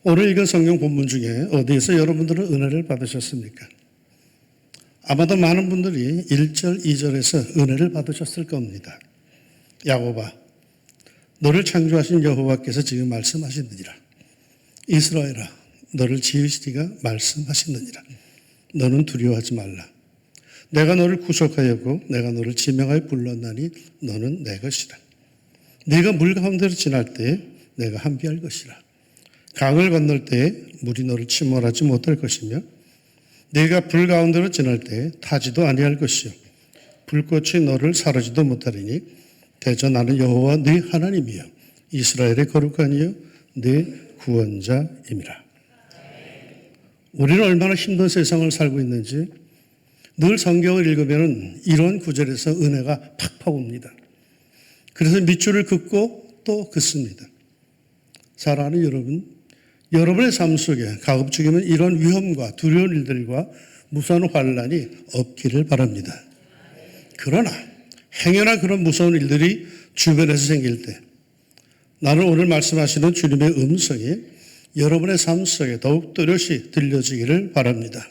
오늘 읽은 성경 본문 중에 어디에서 여러분들은 은혜를 받으셨습니까? 아마도 많은 분들이 1절, 2절에서 은혜를 받으셨을 겁니다. 야곱아, 너를 창조하신 여호와께서 지금 말씀하시느니라. 이스라엘아, 너를 지으시니가 말씀하시느니라. 너는 두려워하지 말라. 내가 너를 구속하였고 내가 너를 지명하여 불렀나니 너는 내 것이라. 네가 물 가운데로 지날 때에 내가 함께할 것이라. 강을 건널 때에 물이 너를 침몰하지 못할 것이며 네가 불 가운데로 지날 때에 타지도 아니할 것이요 불꽃이 너를 사르지도 못하리니 대저 나는 여호와 네 하나님이여 이스라엘의 거룩한 이여 네 구원자임이라. 우리는 얼마나 힘든 세상을 살고 있는지 늘 성경을 읽으면 이런 구절에서 은혜가 팍팍 옵니다. 그래서 밑줄을 긋고 또 긋습니다. 사랑하는 여러분, 여러분의 삶 속에 가급적이면 이런 위험과 두려운 일들과 무서운 환난이 없기를 바랍니다. 그러나 행여나 그런 무서운 일들이 주변에서 생길 때 나는 오늘 말씀하시는 주님의 음성이 여러분의 삶 속에 더욱 또렷이 들려지기를 바랍니다.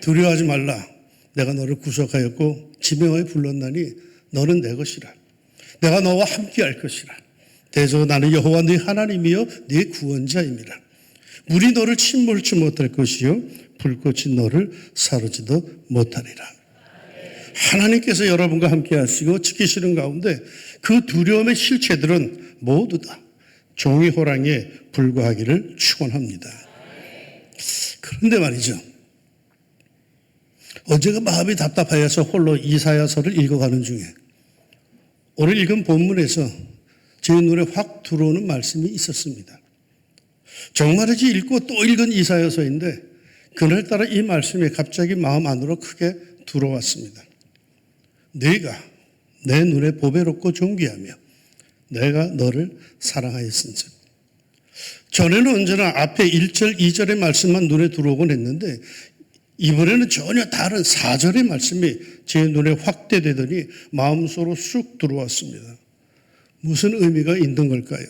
두려워하지 말라. 내가 너를 구속하였고 지명하여 불렀나니 너는 내 것이라. 내가 너와 함께할 것이라. 대저 나는 여호와 네 하나님이여 네 구원자임이라. 물이 너를 침몰치 못할 것이요 불꽃이 너를 사르지도 못하리라. 하나님께서 여러분과 함께 하시고 지키시는 가운데 그 두려움의 실체들은 모두 다 종이 호랑이에 불과하기를 축원합니다. 그런데 말이죠. 어제가 마음이 답답하여서 홀로 이사야서를 읽어가는 중에 오늘 읽은 본문에서 제 눈에 확 들어오는 말씀이 있었습니다. 정말이지 읽고 또 읽은 이사야서인데 그날따라 이 말씀이 갑자기 마음 안으로 크게 들어왔습니다. 네가 내 눈에 보배롭고 존귀하며 내가 너를 사랑하였은즉. 전에는 언제나 앞에 1절, 2절의 말씀만 눈에 들어오곤 했는데 이번에는 전혀 다른 4절의 말씀이 제 눈에 확대되더니 마음속으로 쑥 들어왔습니다. 무슨 의미가 있는 걸까요?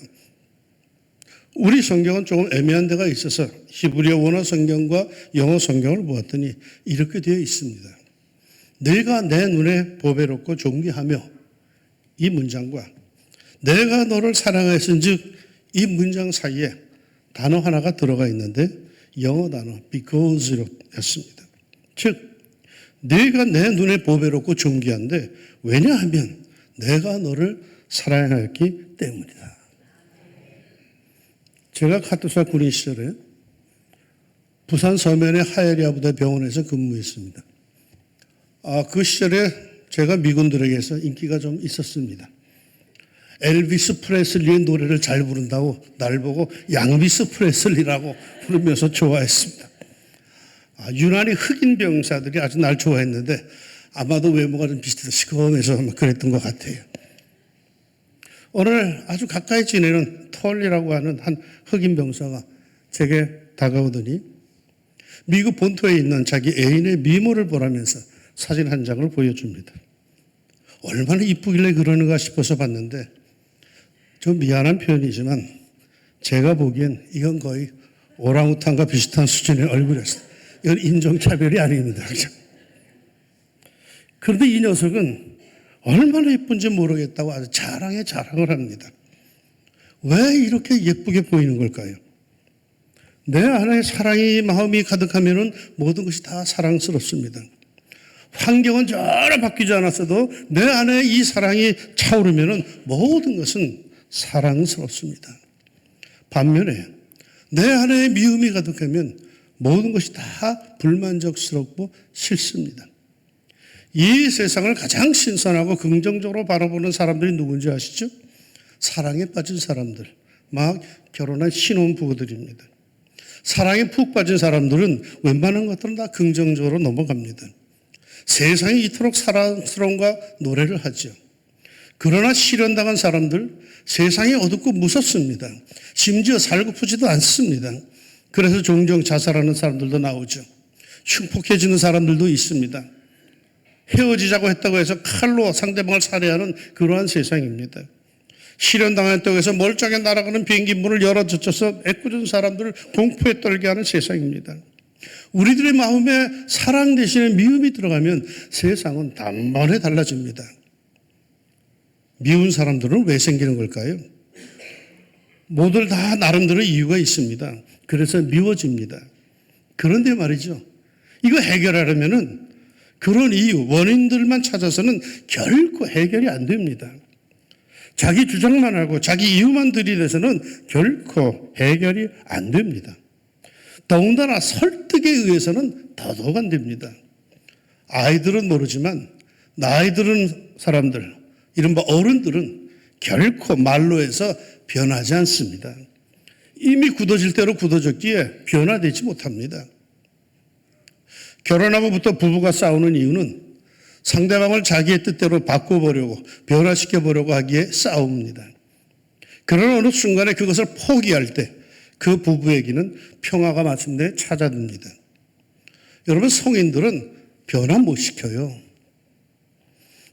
우리 성경은 조금 애매한 데가 있어서 히브리어 원어 성경과 영어 성경을 보았더니 이렇게 되어 있습니다. 내가 내 눈에 보배롭고 존귀하며 이 문장과 내가 너를 사랑하였은즉 이 문장 사이에 단어 하나가 들어가 있는데 영어 단어 because였습니다. 즉 내가 내 눈에 보배롭고 존귀한데 왜냐하면 내가 너를 사랑하였기 때문이다. 제가 카투사 군인 시절에 부산 서면의 하예리아 부대 병원에서 근무했습니다. 그 시절에 제가 미군들에게서 인기가 좀 있었습니다. 엘비스 프레슬리의 노래를 잘 부른다고 날 보고 양비스 프레슬리라고 부르면서 좋아했습니다. 유난히 흑인 병사들이 아주 날 좋아했는데 아마도 외모가 좀 비슷해서 시커매서 그랬던 것 같아요. 오늘 아주 가까이 지내는 톨리라고 하는 한 흑인 병사가 제게 다가오더니 미국 본토에 있는 자기 애인의 미모를 보라면서 사진 한 장을 보여줍니다. 얼마나 이쁘길래 그러는가 싶어서 봤는데 좀 미안한 표현이지만 제가 보기엔 이건 거의 오랑우탄과 비슷한 수준의 얼굴이었어요. 이건 인종차별이 아닙니다. 그렇죠? 그런데 이 녀석은 얼마나 예쁜지 모르겠다고 아주 자랑을 합니다. 왜 이렇게 예쁘게 보이는 걸까요? 내 안에 사랑이 마음이 가득하면 모든 것이 다 사랑스럽습니다. 환경은 전혀 바뀌지 않았어도 내 안에 이 사랑이 차오르면 모든 것은 사랑스럽습니다. 반면에 내 안에 미움이 가득하면 모든 것이 다 불만족스럽고 싫습니다. 이 세상을 가장 신선하고 긍정적으로 바라보는 사람들이 누군지 아시죠? 사랑에 빠진 사람들, 막 결혼한 신혼부부들입니다. 사랑에 푹 빠진 사람들은 웬만한 것들은 다 긍정적으로 넘어갑니다. 세상이 이토록 사랑스러운가 노래를 하죠. 그러나 실현당한 사람들, 세상이 어둡고 무섭습니다. 심지어 살고프지도 않습니다. 그래서 종종 자살하는 사람들도 나오죠. 흉폭해지는 사람들도 있습니다. 헤어지자고 했다고 해서 칼로 상대방을 살해하는 그러한 세상입니다. 실현당한 떡에서 멀쩡하게 날아가는 비행기 문을 열어젖혀서 애꿎은 사람들을 공포에 떨게 하는 세상입니다. 우리들의 마음에 사랑 대신에 미움이 들어가면 세상은 단번에 달라집니다. 미운 사람들은 왜 생기는 걸까요? 모두 다 나름대로 이유가 있습니다. 그래서 미워집니다. 그런데 말이죠. 이거 해결하려면은 그런 이유, 원인들만 찾아서는 결코 해결이 안 됩니다. 자기 주장만 하고 자기 이유만 들이대서는 결코 해결이 안 됩니다. 더군다나 설득에 의해서는 더더욱 안 됩니다. 아이들은 모르지만 나이 들은 사람들, 이른바 어른들은 결코 말로 해서 변하지 않습니다. 이미 굳어질 대로 굳어졌기에 변화되지 못합니다. 결혼하고부터 부부가 싸우는 이유는 상대방을 자기의 뜻대로 바꿔보려고 변화시켜보려고 하기에 싸웁니다. 그러나 어느 순간에 그것을 포기할 때 그 부부에게는 평화가 마침내 찾아듭니다. 여러분, 성인들은 변화 못 시켜요.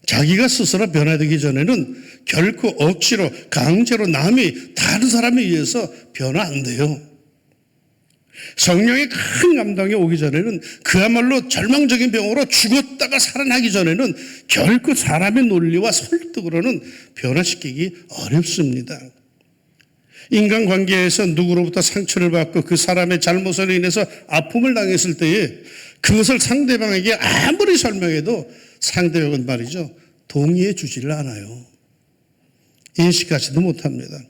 자기가 스스로 변화되기 전에는 결코 억지로 강제로 남이 다른 사람에 의해서 변화 안 돼요. 성령의 큰 감동이 오기 전에는 그야말로 절망적인 병으로 죽었다가 살아나기 전에는 결코 사람의 논리와 설득으로는 변화시키기 어렵습니다. 인간관계에서 누구로부터 상처를 받고 그 사람의 잘못으로 인해서 아픔을 당했을 때에 그것을 상대방에게 아무리 설명해도 상대방은 말이죠, 동의해 주지를 않아요. 인식하지도 못합니다.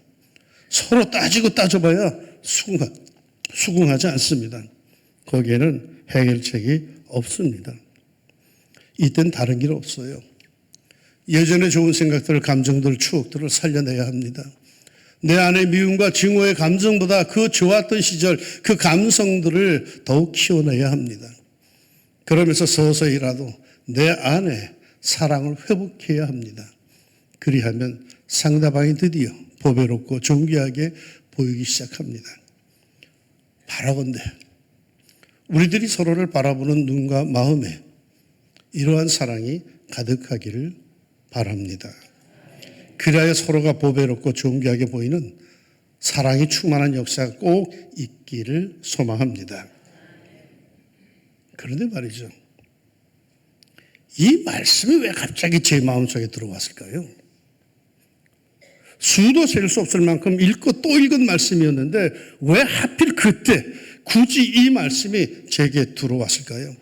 서로 따지고 따져봐야 수긍하지 않습니다. 거기에는 해결책이 없습니다. 이땐 다른 길 없어요. 예전에 좋은 생각들, 감정들, 추억들을 살려내야 합니다. 내 안의 미움과 증오의 감정보다 그 좋았던 시절, 그 감성들을 더욱 키워내야 합니다. 그러면서 서서히라도 내 안에 사랑을 회복해야 합니다. 그리하면 상대방이 드디어 보배롭고 존귀하게 보이기 시작합니다. 바라건대 우리들이 서로를 바라보는 눈과 마음에 이러한 사랑이 가득하기를 바랍니다. 그래야 서로가 보배롭고 존귀하게 보이는 사랑이 충만한 역사가 꼭 있기를 소망합니다. 그런데 말이죠, 이 말씀이 왜 갑자기 제 마음속에 들어왔을까요? 수도 셀 수 없을 만큼 읽고 또 읽은 말씀이었는데 왜 하필 그때 굳이 이 말씀이 제게 들어왔을까요?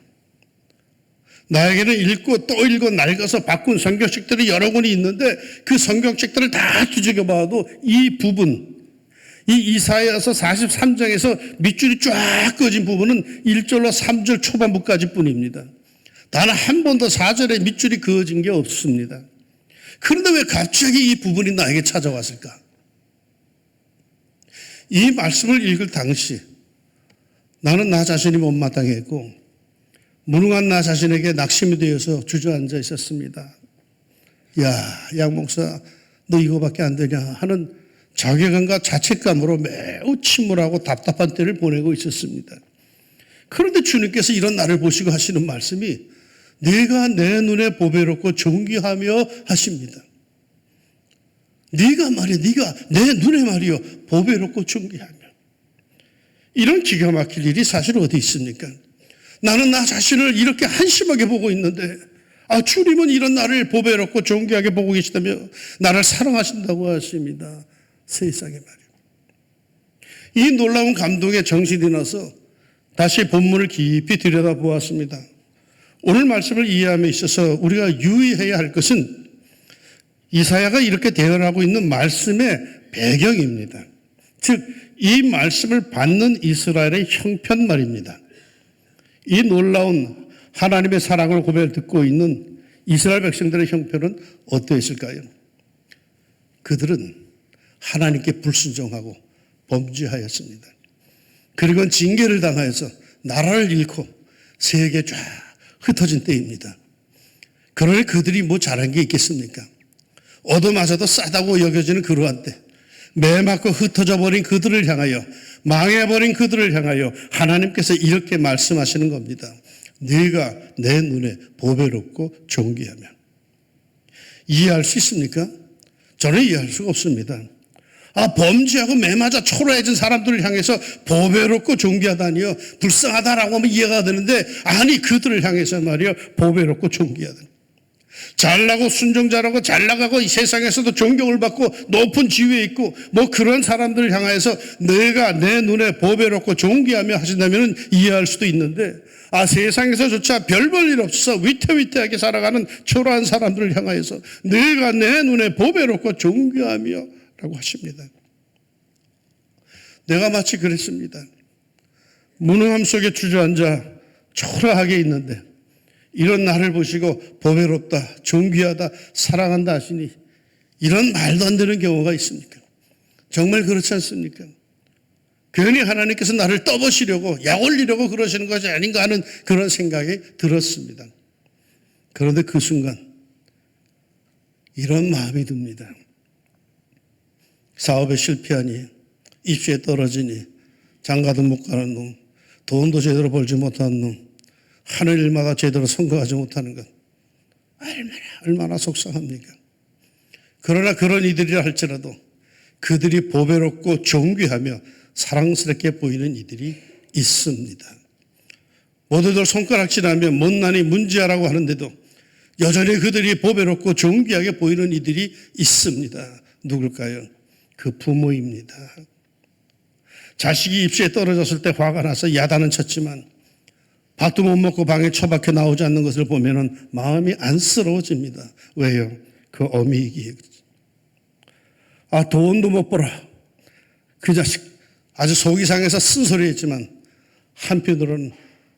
나에게는 읽고 또 읽고 낡아서 바꾼 성경책들이 여러 권이 있는데 그 성경책들을 다 뒤적여 봐도 이 부분, 이 이사야서 43장에서 밑줄이 쫙 꺼진 부분은 1절로 3절 초반부까지 뿐입니다. 단 한 번도 4절에 밑줄이 그어진 게 없습니다. 그런데 왜 갑자기 이 부분이 나에게 찾아왔을까? 이 말씀을 읽을 당시 나는 나 자신이 못마땅했고 무능한 나 자신에게 낙심이 되어서 주저앉아 있었습니다. 야, 양 목사, 너 이거밖에 안 되냐 하는 자괴감과 자책감으로 매우 침울하고 답답한 때를 보내고 있었습니다. 그런데 주님께서 이런 나를 보시고 하시는 말씀이 네가 내 눈에 보배롭고 존귀하며 하십니다. 네가 말이야, 네가 내 눈에 말이요 보배롭고 존귀하며. 이런 기가 막힐 일이 사실 어디 있습니까? 나는 나 자신을 이렇게 한심하게 보고 있는데 주님은 이런 나를 보배롭고 존귀하게 보고 계시다며 나를 사랑하신다고 하십니다. 세상에 말이에요. 이 놀라운 감동에 정신이 나서 다시 본문을 깊이 들여다보았습니다. 오늘 말씀을 이해함에 있어서 우리가 유의해야 할 것은 이사야가 이렇게 대언하고 있는 말씀의 배경입니다. 즉, 이 말씀을 받는 이스라엘의 형편 말입니다. 이 놀라운 하나님의 사랑을 고백을 듣고 있는 이스라엘 백성들의 형편은 어떠했을까요? 그들은 하나님께 불순종하고 범죄하였습니다. 그리고 징계를 당하여서 나라를 잃고 세계에 쫙 흩어진 때입니다. 그러니 그들이 뭐 잘한 게 있겠습니까? 얻어맞아도 싸다고 여겨지는 그러한 때, 매맞고 흩어져 버린 그들을 향하여, 망해버린 그들을 향하여 하나님께서 이렇게 말씀하시는 겁니다. 네가 내 눈에 보배롭고 존귀하며. 이해할 수 있습니까? 저는 이해할 수가 없습니다. 범죄하고 매맞아 초라해진 사람들을 향해서 보배롭고 존귀하다니요. 불쌍하다라고 하면 이해가 되는데, 아니, 그들을 향해서 말이요. 보배롭고 존귀하다. 잘나고 순종자라고 잘 나가고 이 세상에서도 존경을 받고 높은 지위에 있고 그런 사람들을 향해서 내가 내 눈에 보배롭고 존귀하며 하신다면 이해할 수도 있는데, 세상에서조차 별 볼 일 없어서 위태위태하게 살아가는 초라한 사람들을 향하여서 내가 내 눈에 보배롭고 존귀하며 라고 하십니다. 내가 마치 그랬습니다. 무능함 속에 주저앉아 초라하게 있는데 이런 나를 보시고 보배롭다, 존귀하다, 사랑한다 하시니 이런 말도 안 되는 경우가 있습니까? 정말 그렇지 않습니까? 괜히 하나님께서 나를 떠보시려고 약 올리려고 그러시는 것이 아닌가 하는 그런 생각이 들었습니다. 그런데 그 순간 이런 마음이 듭니다. 사업에 실패하니, 입시에 떨어지니, 장가도 못 가는 놈, 돈도 제대로 벌지 못하는 놈, 하는 일마다 제대로 성공하지 못하는 것, 얼마나 속상합니까? 그러나 그런 이들이라 할지라도 그들이 보배롭고 존귀하며 사랑스럽게 보이는 이들이 있습니다. 모두들 손가락질하며 못난이 문제하라고 하는데도 여전히 그들이 보배롭고 존귀하게 보이는 이들이 있습니다. 누굴까요? 그 부모입니다. 자식이 입시에 떨어졌을 때 화가 나서 야단은 쳤지만 밥도 못 먹고 방에 처박혀 나오지 않는 것을 보면 마음이 안쓰러워집니다. 왜요? 그 어미이기에. 돈도 못 벌어. 그 자식 아주 속이 상해서 쓴소리했지만 한편으로는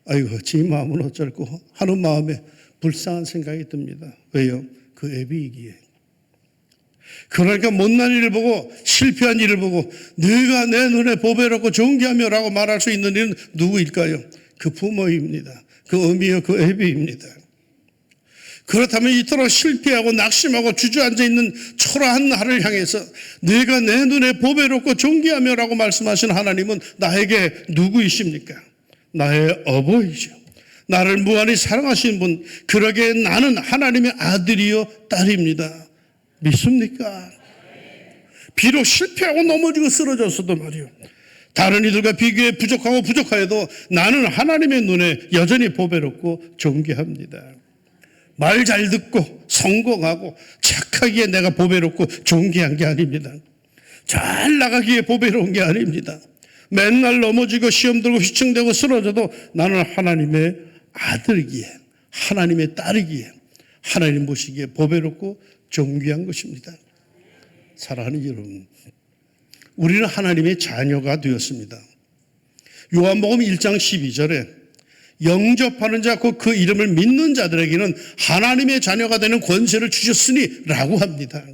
아이고 지 마음은 어쩔고 하는 마음에 불쌍한 생각이 듭니다. 왜요? 그 애비이기에. 그러니까 못난 일을 보고 실패한 일을 보고 네가 내 눈에 보배롭고 존귀하며 라고 말할 수 있는 일은 누구일까요? 그 부모입니다. 그 어미여 그 애비입니다. 그렇다면 이토록 실패하고 낙심하고 주저앉아 있는 초라한 나를 향해서 네가 내 눈에 보배롭고 존귀하며 라고 말씀하신 하나님은 나에게 누구이십니까? 나의 어버이죠. 나를 무한히 사랑하시는 분, 그러기에 나는 하나님의 아들이요 딸입니다. 믿습니까? 비록 실패하고 넘어지고 쓰러졌어도 말이요. 다른 이들과 비교해 부족하고 부족하여도 나는 하나님의 눈에 여전히 보배롭고 존귀합니다. 말 잘 듣고 성공하고 착하기에 내가 보배롭고 존귀한 게 아닙니다. 잘 나가기에 보배로운 게 아닙니다. 맨날 넘어지고 시험 들고 휘청대고 쓰러져도 나는 하나님의 아들이기에 하나님의 딸이기에 하나님 보시기에 보배롭고 존귀한 것입니다. 사랑하는 여러분, 우리는 하나님의 자녀가 되었습니다. 요한복음 1장 12절에 영접하는 자 곧 그 이름을 믿는 자들에게는 하나님의 자녀가 되는 권세를 주셨으니 라고 합니다.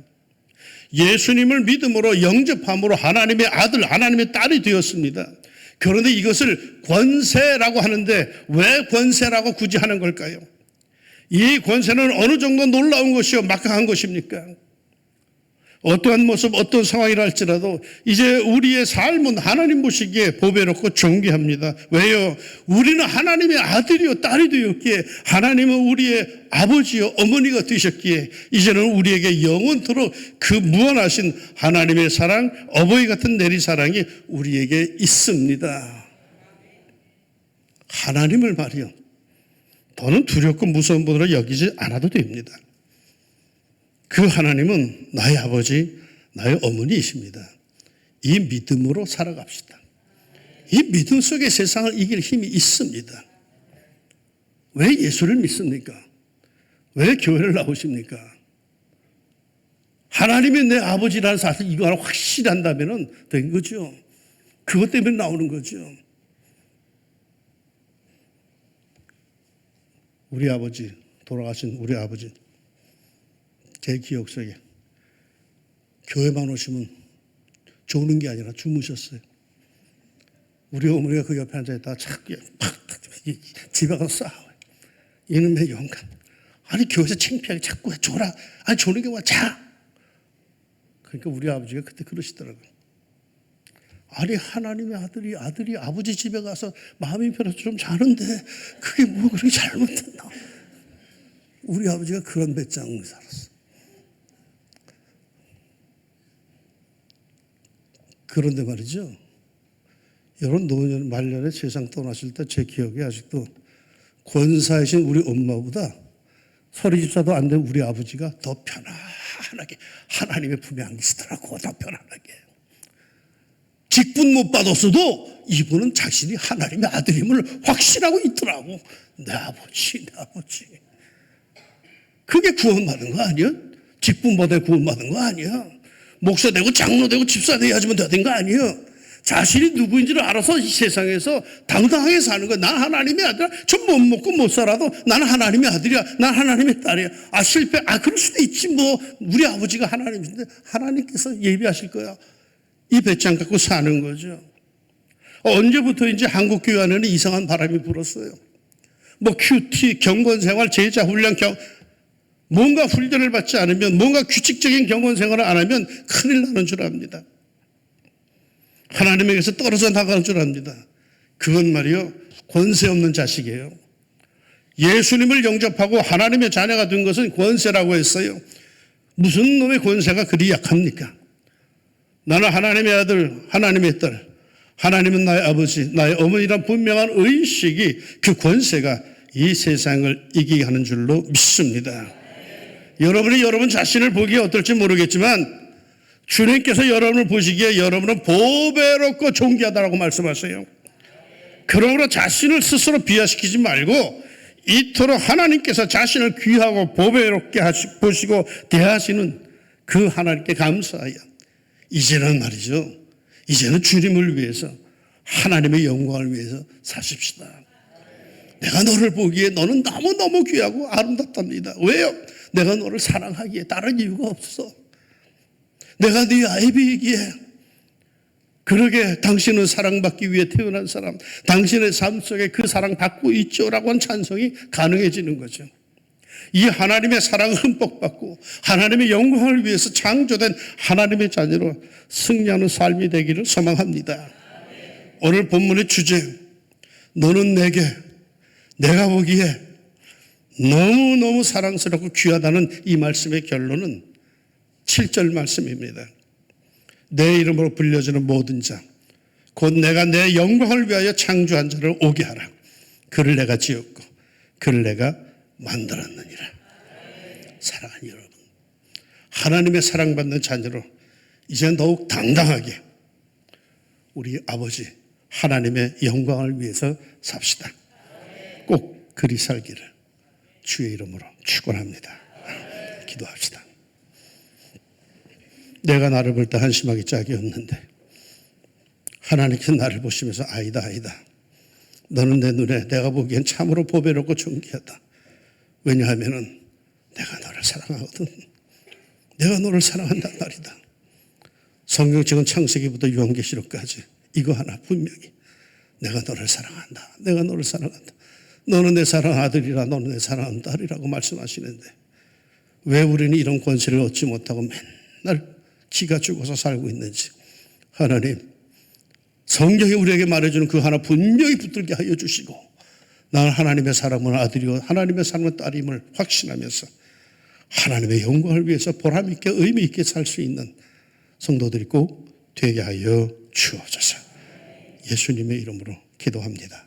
예수님을 믿음으로 영접함으로 하나님의 아들, 하나님의 딸이 되었습니다. 그런데 이것을 권세라고 하는데 왜 권세라고 굳이 하는 걸까요? 이 권세는 어느 정도 놀라운 것이요 막강한 것입니까? 어떠한 모습, 어떤 상황이라 할지라도 이제 우리의 삶은 하나님 보시기에 보배롭고 존귀합니다. 왜요? 우리는 하나님의 아들이요 딸이 되었기에 하나님은 우리의 아버지요 어머니가 되셨기에 이제는 우리에게 영원토록 그 무한하신 하나님의 사랑, 어버이 같은 내리사랑이 우리에게 있습니다. 하나님을 말이요. 더는 두렵고 무서운 분으로 여기지 않아도 됩니다. 그 하나님은 나의 아버지, 나의 어머니이십니다. 이 믿음으로 살아갑시다. 이 믿음 속에 세상을 이길 힘이 있습니다. 왜 예수를 믿습니까? 왜 교회를 나오십니까? 하나님이 내 아버지라는 사실 이거 하나 확실히 한다면 된 거죠. 그것 때문에 나오는 거죠. 우리 아버지, 돌아가신 우리 아버지, 제 기억 속에 교회만 오시면 조는 게 아니라 주무셨어요. 우리 어머니가 그 옆에 앉아있다가 자꾸 집에 가서 싸워요. 이놈의 영감. 아니 교회에서 창피하게 자꾸 왜 줘라. 아니 조는 게 뭐야. 자. 그러니까 우리 아버지가 그때 그러시더라고요. 아니 하나님의 아들이 아버지 집에 가서 마음이 편해서 좀 자는데 그게 뭐 그렇게 잘못됐나. 우리 아버지가 그런 배짱을 살았어. 그런데 말이죠. 여러분 노년 말년에 세상 떠나실 때 제 기억에 아직도 권사이신 우리 엄마보다 서리 집사도 안 된 우리 아버지가 더 편안하게 하나님의 품에 안기시더라고. 더 편안하게. 직분 못 받았어도 이분은 자신이 하나님의 아들임을 확신하고 있더라고. 내 아버지. 그게 구원받은 거 아니야? 직분 받아 구원받은 거 아니야? 목사 되고 장로 되고 집사 돼야지만 되는 거 아니야? 자신이 누구인지를 알아서 이 세상에서 당당하게 사는 거야. 난 하나님의 아들이야. 전 못 먹고 못 살아도 나는 하나님의 아들이야. 난 하나님의 딸이야. 실패. 그럴 수도 있지 뭐. 우리 아버지가 하나님인데 하나님께서 예비하실 거야. 이 배짱 갖고 사는 거죠. 언제부터인지 한국교회 안에는 이상한 바람이 불었어요. 큐티, 경건생활, 제자훈련, 뭔가 훈련을 받지 않으면, 뭔가 규칙적인 경건생활을 안 하면 큰일 나는 줄 압니다. 하나님에게서 떨어져 나가는 줄 압니다. 그건 말이요, 권세 없는 자식이에요. 예수님을 영접하고 하나님의 자녀가 된 것은 권세라고 했어요. 무슨 놈의 권세가 그리 약합니까? 나는 하나님의 아들, 하나님의 딸, 하나님은 나의 아버지, 나의 어머니란 분명한 의식이, 그 권세가 이 세상을 이기게 하는 줄로 믿습니다. 여러분이 여러분 자신을 보기에 어떨지 모르겠지만 주님께서 여러분을 보시기에 여러분은 보배롭고 존귀하다라고 말씀하세요. 그러므로 자신을 스스로 비하시키지 말고 이토록 하나님께서 자신을 귀하고 보배롭게 보시고 대하시는 그 하나님께 감사하여 이제는 말이죠. 이제는 주님을 위해서 하나님의 영광을 위해서 사십시다. 내가 너를 보기에 너는 너무너무 귀하고 아름답답니다. 왜요? 내가 너를 사랑하기에 다른 이유가 없어. 내가 네 아이비이기에. 그러게 당신은 사랑받기 위해 태어난 사람, 당신의 삶 속에 그 사랑 받고 있죠라고 한 찬성이 가능해지는 거죠. 이 하나님의 사랑을 흠뻑 받고 하나님의 영광을 위해서 창조된 하나님의 자녀로 승리하는 삶이 되기를 소망합니다. 오늘 본문의 주제, 너는 내가 보기에 너무너무 사랑스럽고 귀하다는 이 말씀의 결론은 7절 말씀입니다. 내 이름으로 불려지는 모든 자, 곧 내가 내 영광을 위하여 창조한 자를 오게 하라. 그를 내가 지었고 그를 내가 만들었느니라. 사랑하는 여러분, 하나님의 사랑받는 자녀로 이제 더욱 당당하게 우리 아버지 하나님의 영광을 위해서 삽시다. 꼭 그리 살기를 주의 이름으로 축원합니다. 기도합시다. 내가 나를 볼 때 한심하기 짝이 없는데 하나님께서 나를 보시면서 아니다. 너는 내 눈에 내가 보기엔 참으로 보배롭고 존귀하다. 왜냐하면 내가 너를 사랑하거든. 내가 너를 사랑한단 말이다. 성경책은 창세기부터 요한계시록까지 이거 하나 분명히 내가 너를 사랑한다. 내가 너를 사랑한다. 너는 내 사랑하는 아들이라, 너는 내 사랑하는 딸이라고 말씀하시는데 왜 우리는 이런 권세를 얻지 못하고 맨날 기가 죽어서 살고 있는지, 하나님 성경이 우리에게 말해주는 그 하나 분명히 붙들게 하여 주시고 나는 하나님의 사랑은 아들이고 하나님의 사랑은 딸임을 확신하면서 하나님의 영광을 위해서 보람 있게 의미 있게 살 수 있는 성도들이 꼭 되게 하여 주옵소서. 예수님의 이름으로 기도합니다.